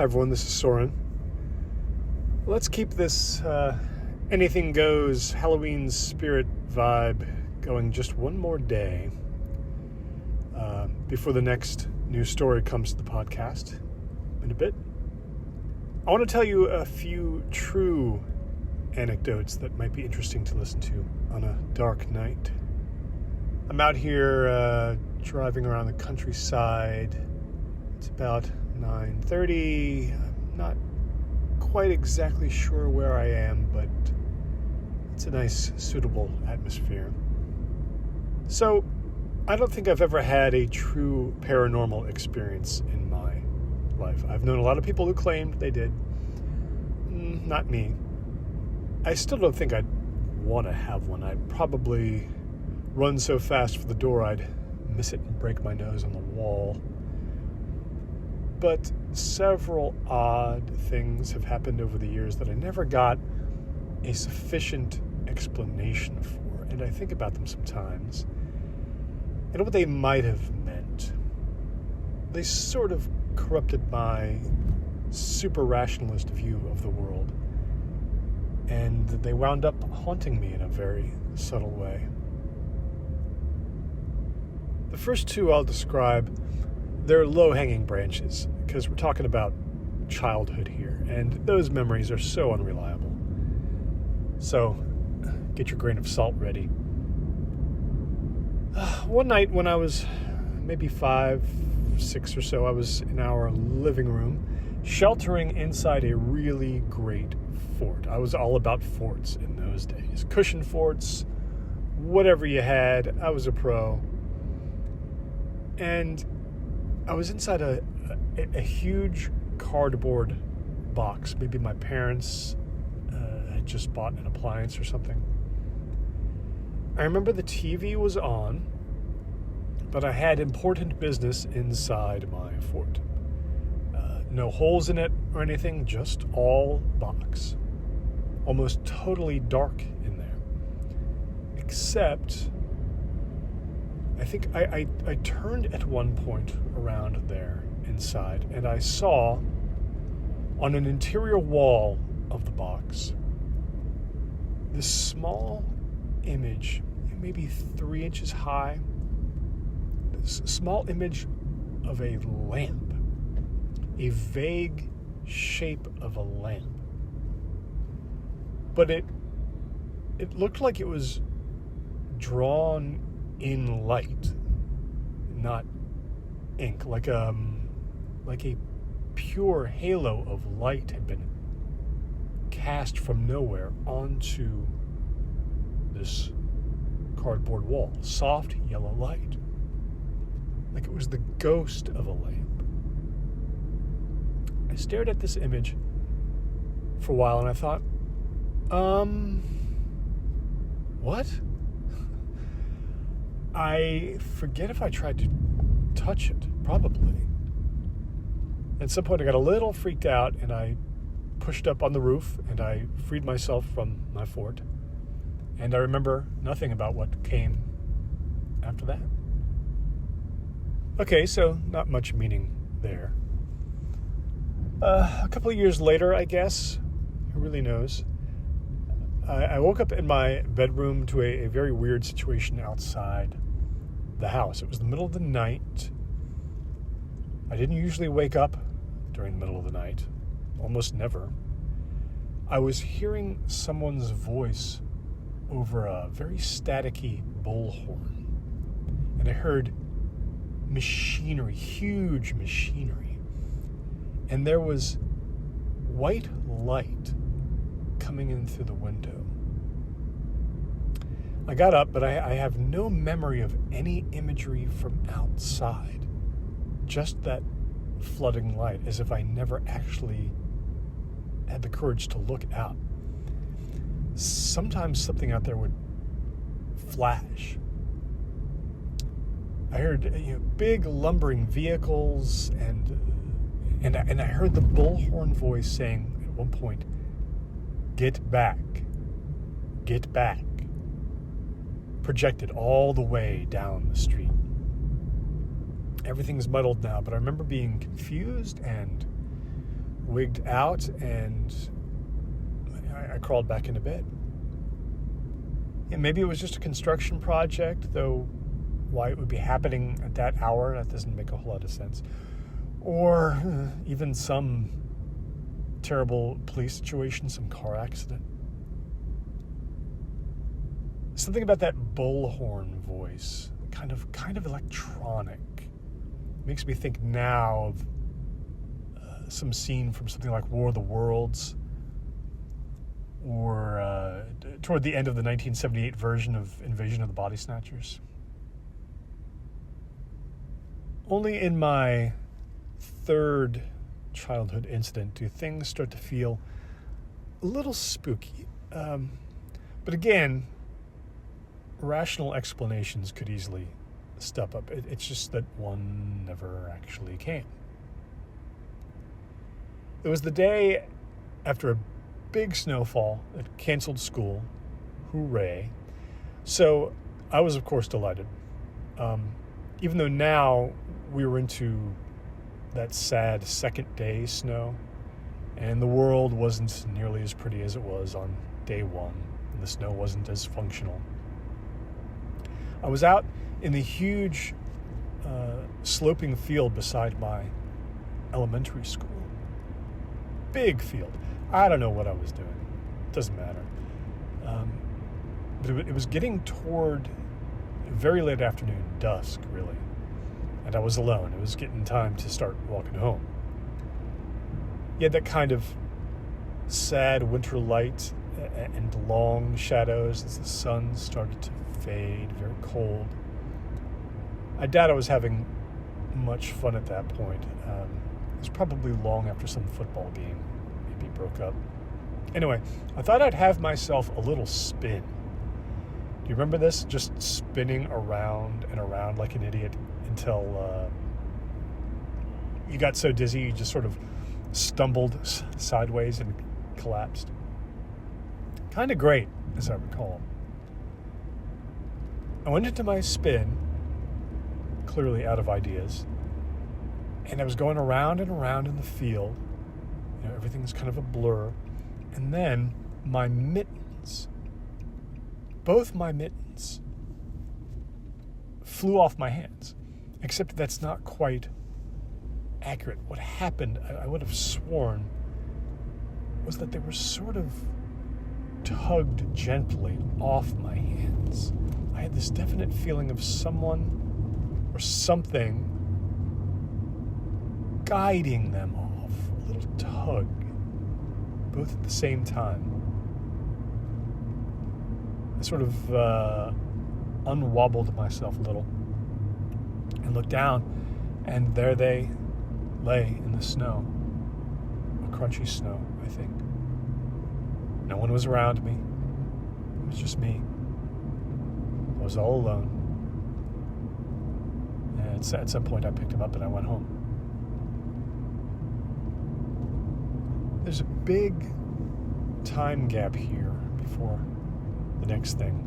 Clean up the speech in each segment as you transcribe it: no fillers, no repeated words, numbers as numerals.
everyone, this is Soren. Let's keep this anything goes Halloween spirit vibe going just one more day before the next new story comes to the podcast in a bit. I want to tell you a few true anecdotes that might be interesting to listen to on a dark night. I'm out here driving around the countryside. It's about 9:30. I'm not quite exactly sure where I am, but it's a nice, suitable atmosphere. So, I don't think I've ever had a true paranormal experience in my life. I've known a lot of people who claimed they did. Not me. I still don't think I'd want to have one. I'd probably run so fast for the door I'd miss it and break my nose on the wall. But several odd things have happened over the years that I never got a sufficient explanation for, and I think about them sometimes and what they might have meant. They sort of corrupted my super rationalist view of the world, and they wound up haunting me in a very subtle way. The first two I'll describe, they're low-hanging branches, because we're talking about childhood here, and those memories are so unreliable. So, get your grain of salt ready. One night when I was maybe 5, 6 or so, I was in our living room, sheltering inside a really great fort. I was all about forts in those days. Cushion forts, whatever you had, I was a pro. And I was inside a huge cardboard box. Maybe my parents had just bought an appliance or something. I remember the TV was on, but I had important business inside my fort. No holes in it or anything, just all box. Almost totally dark in there. Except, I think I turned at one point around there inside, and I saw on an interior wall of the box this small image, maybe 3 inches high, this small image of a lamp, a vague shape of a lamp. But it looked like it was drawn in light, not ink, like a pure halo of light had been cast from nowhere onto this cardboard wall. Soft yellow light, like it was the ghost of a lamp. I stared at this image for a while and I thought, what? I forget if I tried to touch it, probably. At some point I got a little freaked out and I pushed up on the roof and I freed myself from my fort. And I remember nothing about what came after that. Okay, so not much meaning there. A couple of years later, I guess, who really knows, I woke up in my bedroom to a very weird situation outside the house. It was the middle of the night. I didn't usually wake up during the middle of the night, almost never. I was hearing someone's voice over a very staticky bullhorn, and I heard machinery, huge machinery, and there was white light coming in through the window. I got up, but I have no memory of any imagery from outside, just that flooding light, as if I never actually had the courage to look out. Sometimes something out there would flash. I heard big lumbering vehicles, and I heard the bullhorn voice saying at one point, "Get back, get back," projected all the way down the street. Everything's muddled now, but I remember being confused and wigged out, and I crawled back into bed. And maybe it was just a construction project, though why it would be happening at that hour, that doesn't make a whole lot of sense. Or even some terrible police situation, some car accident. Something about that bullhorn voice, kind of electronic, makes me think now of some scene from something like War of the Worlds, or toward the end of the 1978 version of Invasion of the Body Snatchers. Only in my third childhood incident do things start to feel a little spooky. But again, rational explanations could easily step up. It's just that one never actually came. It was the day after a big snowfall that canceled school. Hooray. So I was, of course, delighted. Even though now we were into that sad second day snow, and the world wasn't nearly as pretty as it was on day one, and the snow wasn't as functional. I was out in the huge sloping field beside my elementary school. Big field. I don't know what I was doing. Doesn't matter. But it was getting toward very late afternoon, dusk, really. And I was alone. It was getting time to start walking home. You had that kind of sad winter light and long shadows as the sun started to fade, very cold. I doubt I was having much fun at that point. It was probably long after some football game maybe broke up. Anyway, I thought I'd have myself a little spin. Do you remember this? Just spinning around and around like an idiot until you got so dizzy you just sort of stumbled sideways and collapsed. Kind of great, as I recall. I went into my spin, clearly out of ideas, and I was going around and around in the field. You know, everything was kind of a blur. And then my mittens, both my mittens, flew off my hands. Except that's not quite accurate. What happened, I would have sworn, was that they were sort of tugged gently off my hands. I had this definite feeling of someone or something guiding them off, a little tug, both at the same time. I sort of unwobbled myself a little and looked down, and there they lay in the snow, a crunchy snow, I think. No one was around me. It was just me. I was all alone. And at some point I picked him up and I went home. There's a big time gap here before the next thing.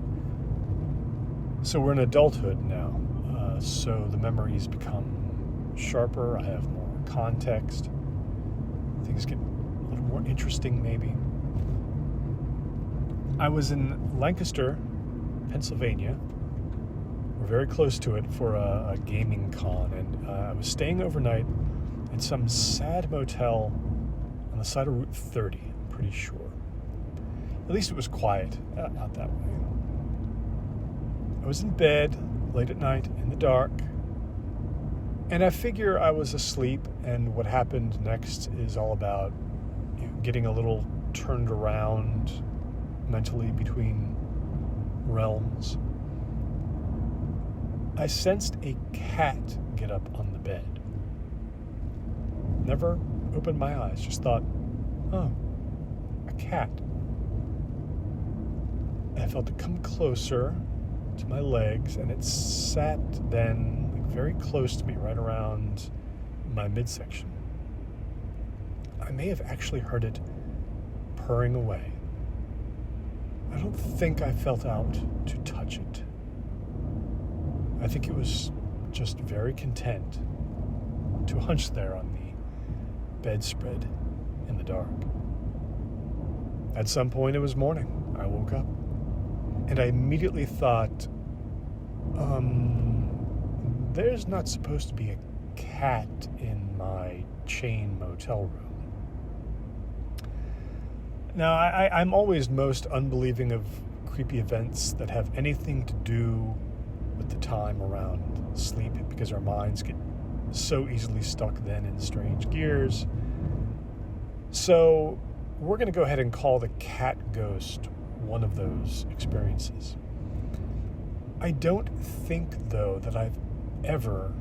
So we're in adulthood now. So the memories become sharper. I have more context. Things get a little more interesting, maybe. I was in Lancaster, Pennsylvania. We're very close to it for a gaming con, and I was staying overnight in some sad motel on the side of Route 30, I'm pretty sure. At least it was quiet out that way. I was in bed late at night in the dark, and I figure I was asleep, and what happened next is all about getting a little turned around mentally between realms. I sensed a cat get up on the bed. Never opened my eyes, just thought, oh, a cat. I felt it come closer to my legs, and it sat then very close to me, right around my midsection. I may have actually heard it purring away. I don't think I felt out to touch it. I think it was just very content to hunch there on the bedspread in the dark. At some point, it was morning. I woke up, and I immediately thought, there's not supposed to be a cat in my chain motel room. Now, I'm always most unbelieving of creepy events that have anything to do with the time around sleep, because our minds get so easily stuck then in strange gears. So we're going to go ahead and call the cat ghost one of those experiences. I don't think, though, that I've ever,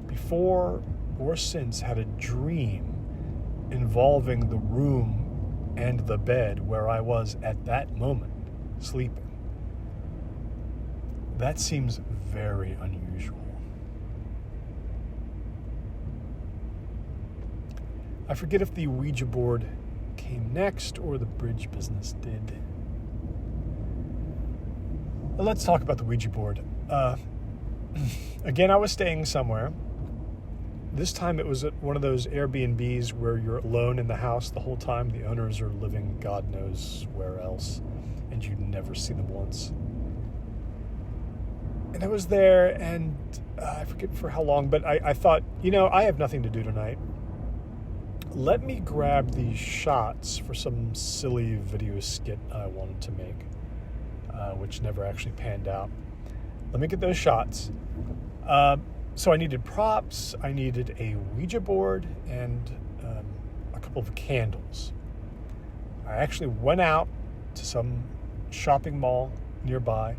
before or since, had a dream involving the room and the bed where I was at that moment sleeping. That seems very unusual. I forget if the Ouija board came next or the bridge business did. Let's talk about the Ouija board. Again, I was staying somewhere. This time it was at one of those Airbnbs where you're alone in the house the whole time. The owners are living God knows where else, and you never see them once. And I was there, and I forget for how long, but I thought, I have nothing to do tonight. Let me grab these shots for some silly video skit I wanted to make, which never actually panned out. Let me get those shots. So I needed props, I needed a Ouija board, and a couple of candles. I actually went out to some shopping mall nearby,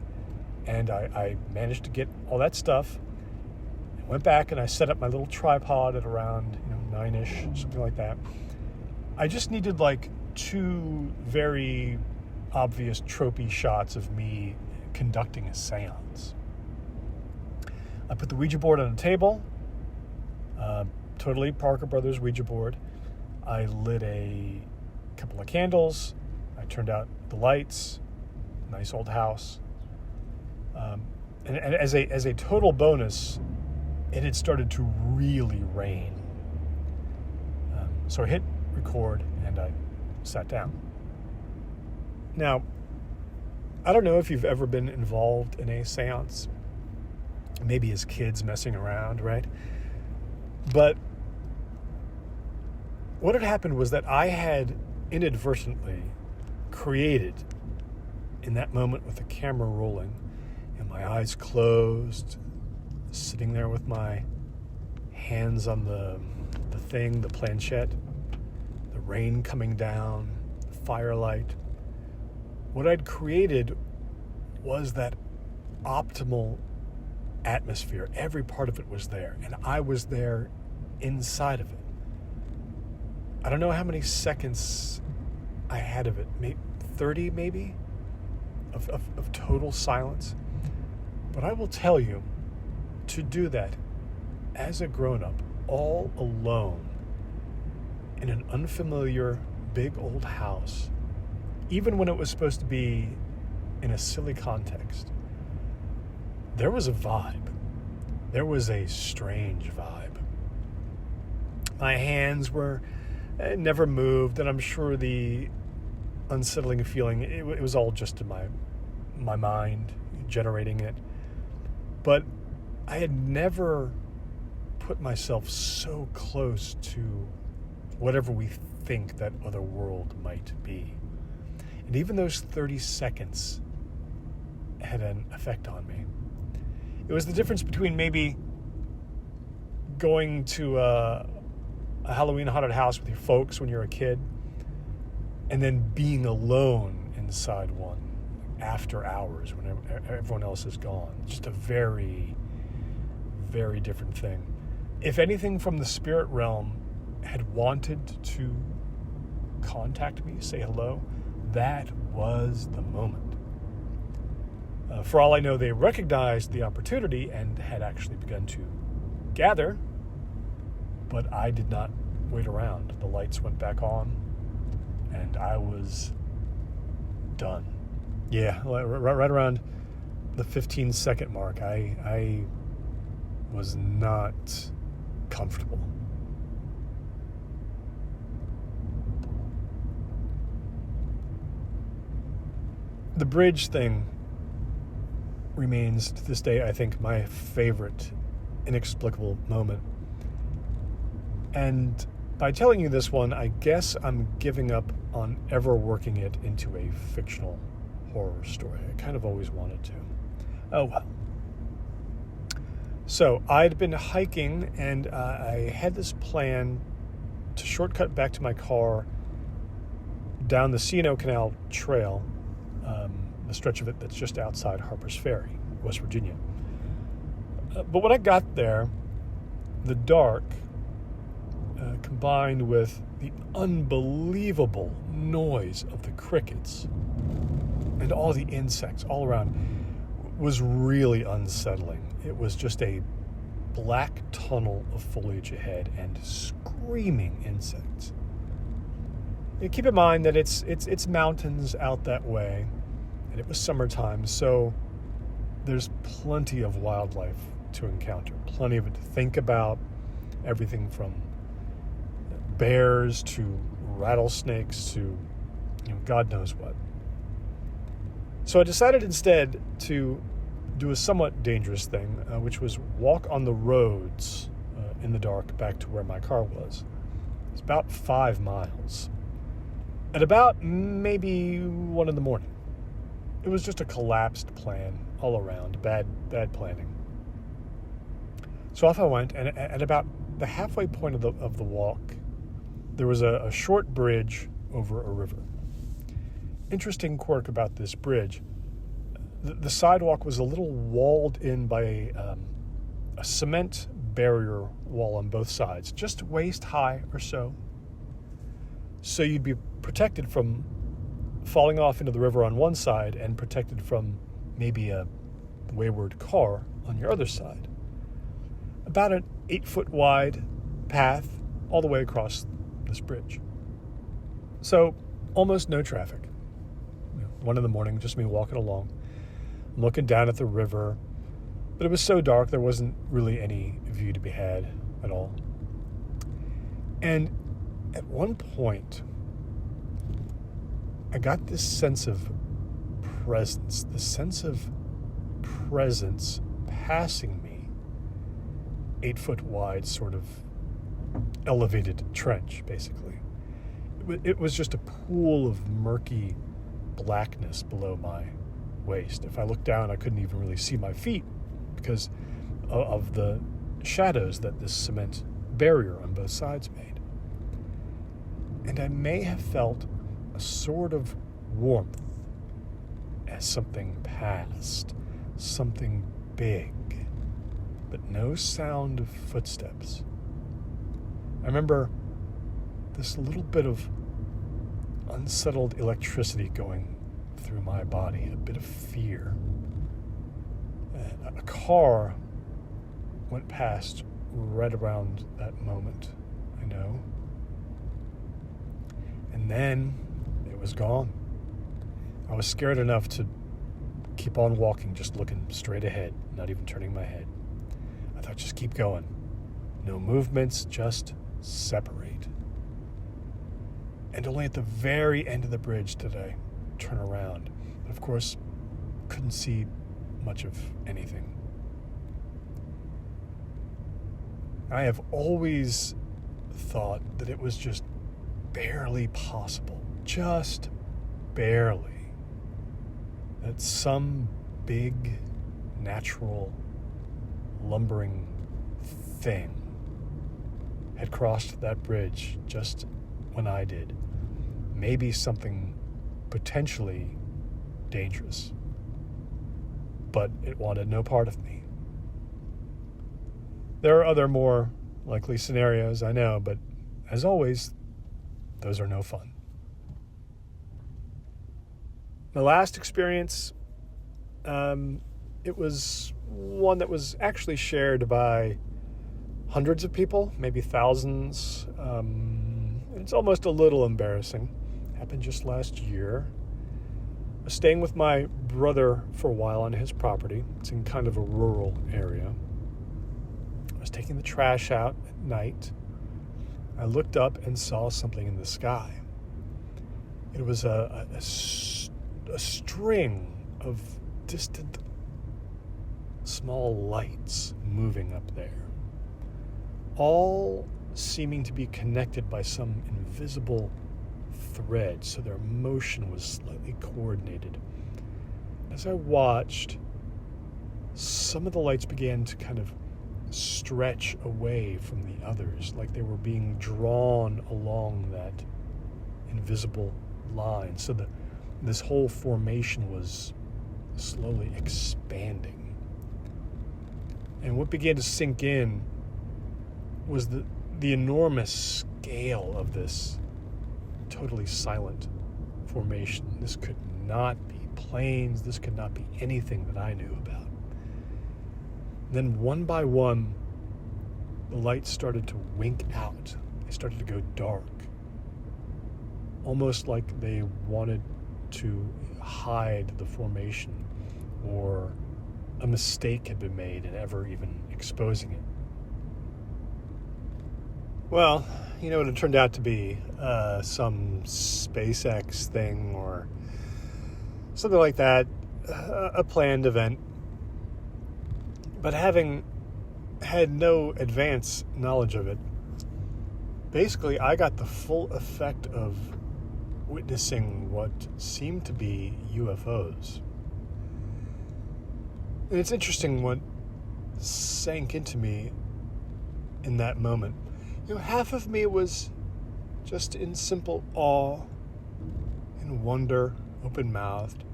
and I managed to get all that stuff. I went back and I set up my little tripod at around 9-ish, something like that. I just needed like 2 very obvious tropey shots of me conducting a seance. I put the Ouija board on a table, totally Parker Brothers Ouija board. I lit a couple of candles. I turned out the lights. Nice old house. And as a total bonus, it had started to really rain. So I hit record and I sat down. Now, I don't know if you've ever been involved in a seance, maybe as kids messing around, right? But what had happened was that I had inadvertently created, in that moment with the camera rolling and my eyes closed, sitting there with my hands on the planchette, the rain coming down, the firelight. What I'd created was that optimal atmosphere. Every part of it was there, and I was there inside of it. I don't know how many seconds I had of it, maybe 30 maybe, of total silence. But I will tell you, to do that as a grown-up, all alone, in an unfamiliar big old house, even when it was supposed to be in a silly context, there was a vibe. There was a strange vibe. My hands were never moved, and I'm sure the unsettling feeling, it was all just in my mind generating it. But I had never put myself so close to whatever we think that other world might be. And even those 30 seconds had an effect on me. It was the difference between maybe going to a Halloween haunted house with your folks when you're a kid and then being alone inside one after hours when everyone else is gone. Just a very, very different thing. If anything from the spirit realm had wanted to contact me, say hello, that was the moment. For all I know, they recognized the opportunity and had actually begun to gather, but I did not wait around. The lights went back on, and I was done. Yeah, right around the 15-second mark, I was not comfortable. The bridge thing remains, to this day, I think, my favorite inexplicable moment. And by telling you this one, I guess I'm giving up on ever working it into a fictional horror story. I kind of always wanted to. Oh well. So I'd been hiking, and I had this plan to shortcut back to my car down the C&O Canal Trail, the stretch of it that's just outside Harper's Ferry, West Virginia. But when I got there, the dark, combined with the unbelievable noise of the crickets and all the insects all around, was really unsettling. It was just a black tunnel of foliage ahead and screaming insects. You keep in mind that it's mountains out that way, and it was summertime, so there's plenty of wildlife to encounter, plenty of it to think about, everything from bears to rattlesnakes to God knows what. So I decided instead to do a somewhat dangerous thing, which was walk on the roads in the dark back to where my car was. It's about 5 miles. At about maybe 1 a.m. It was just a collapsed plan all around, bad planning. So off I went, and at about the halfway point of the walk, there was a short bridge over a river. Interesting quirk about this bridge, the sidewalk was a little walled in by a cement barrier wall on both sides, just waist high or so. So you'd be protected from falling off into the river on one side and protected from maybe a wayward car on your other side. About an 8-foot wide path all the way across this bridge. So almost no traffic. 1 a.m, just me walking along. I'm looking down at the river, but it was so dark there wasn't really any view to be had at all. And at one point, I got this sense of presence, passing me, 8-foot wide, sort of elevated trench, basically. It was just a pool of murky blackness below my waist. If I looked down, I couldn't even really see my feet because of the shadows that this cement barrier on both sides made. And I may have felt a sort of warmth as something passed, something big, but no sound of footsteps. I remember this little bit of unsettled electricity going through my body, a bit of fear. A car went past right around that moment, I know. And then it was gone. I was scared enough to keep on walking, just looking straight ahead, not even turning my head. I thought, just keep going. No movements, just separate. And only at the very end of the bridge did I turn around. But of course, couldn't see much of anything. I have always thought that it was just barely possible, just barely, that some big, natural, lumbering thing had crossed that bridge just when I did. Maybe something potentially dangerous, but it wanted no part of me. There are other more likely scenarios, I know, but as always, those are no fun. My last experience, it was one that was actually shared by hundreds of people, maybe thousands. It's almost a little embarrassing. It happened just last year. I was staying with my brother for a while on his property. It's in kind of a rural area. I was taking the trash out at night. I looked up and saw something in the sky. It was a a string of distant small lights moving up there, all seeming to be connected by some invisible thread, so their motion was slightly coordinated. As I watched, some of the lights began to kind of stretch away from the others, like they were being drawn along that invisible line. So this whole formation was slowly expanding. And what began to sink in was the enormous scale of this totally silent formation. This could not be planes. This could not be anything that I knew about. Then one by one, the lights started to wink out. They started to go dark, almost like they wanted to hide the formation, or a mistake had been made in ever even exposing it. Well, you know what it turned out to be? Some SpaceX thing or something like that, a planned event. But having had no advance knowledge of it, basically I got the full effect of witnessing what seemed to be UFOs. And it's interesting what sank into me in that moment. You know, half of me was just in simple awe and wonder, open-mouthed.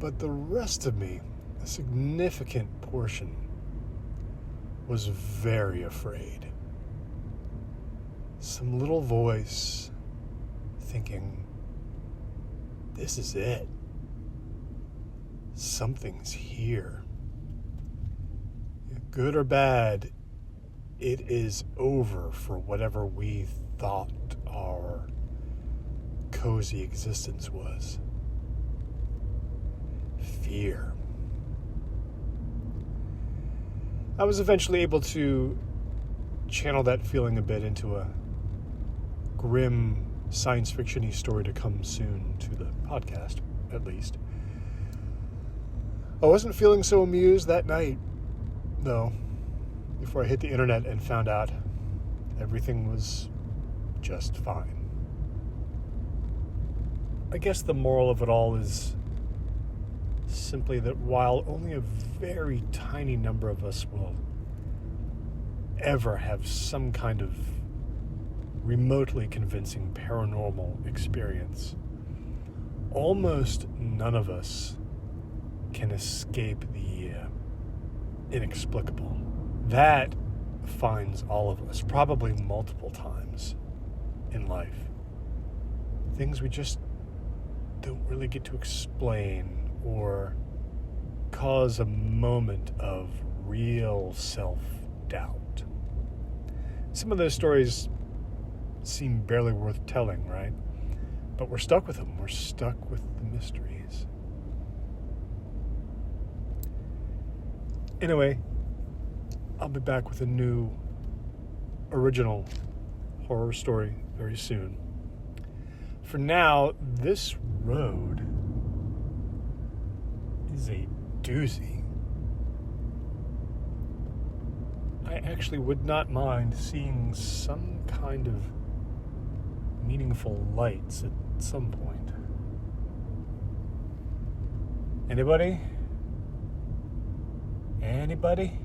But the rest of me, a significant portion, was very afraid. Some little voice thinking, this is it. Something's here. Good or bad, it is over for whatever we thought our cozy existence was. Fear. I was eventually able to channel that feeling a bit into a grim science fiction-y story to come soon to the podcast, at least. I wasn't feeling so amused that night, though, before I hit the internet and found out everything was just fine. I guess the moral of it all is simply that while only a very tiny number of us will ever have some kind of remotely convincing paranormal experience, almost none of us can escape the inexplicable. That finds all of us, probably multiple times in life. Things we just don't really get to explain or cause a moment of real self-doubt. Some of those stories seem barely worth telling, right? But we're stuck with them. We're stuck with the mysteries. Anyway, I'll be back with a new original horror story very soon. For now, this road is a doozy. I actually would not mind seeing some kind of meaningful lights at some point. Anybody? Anybody?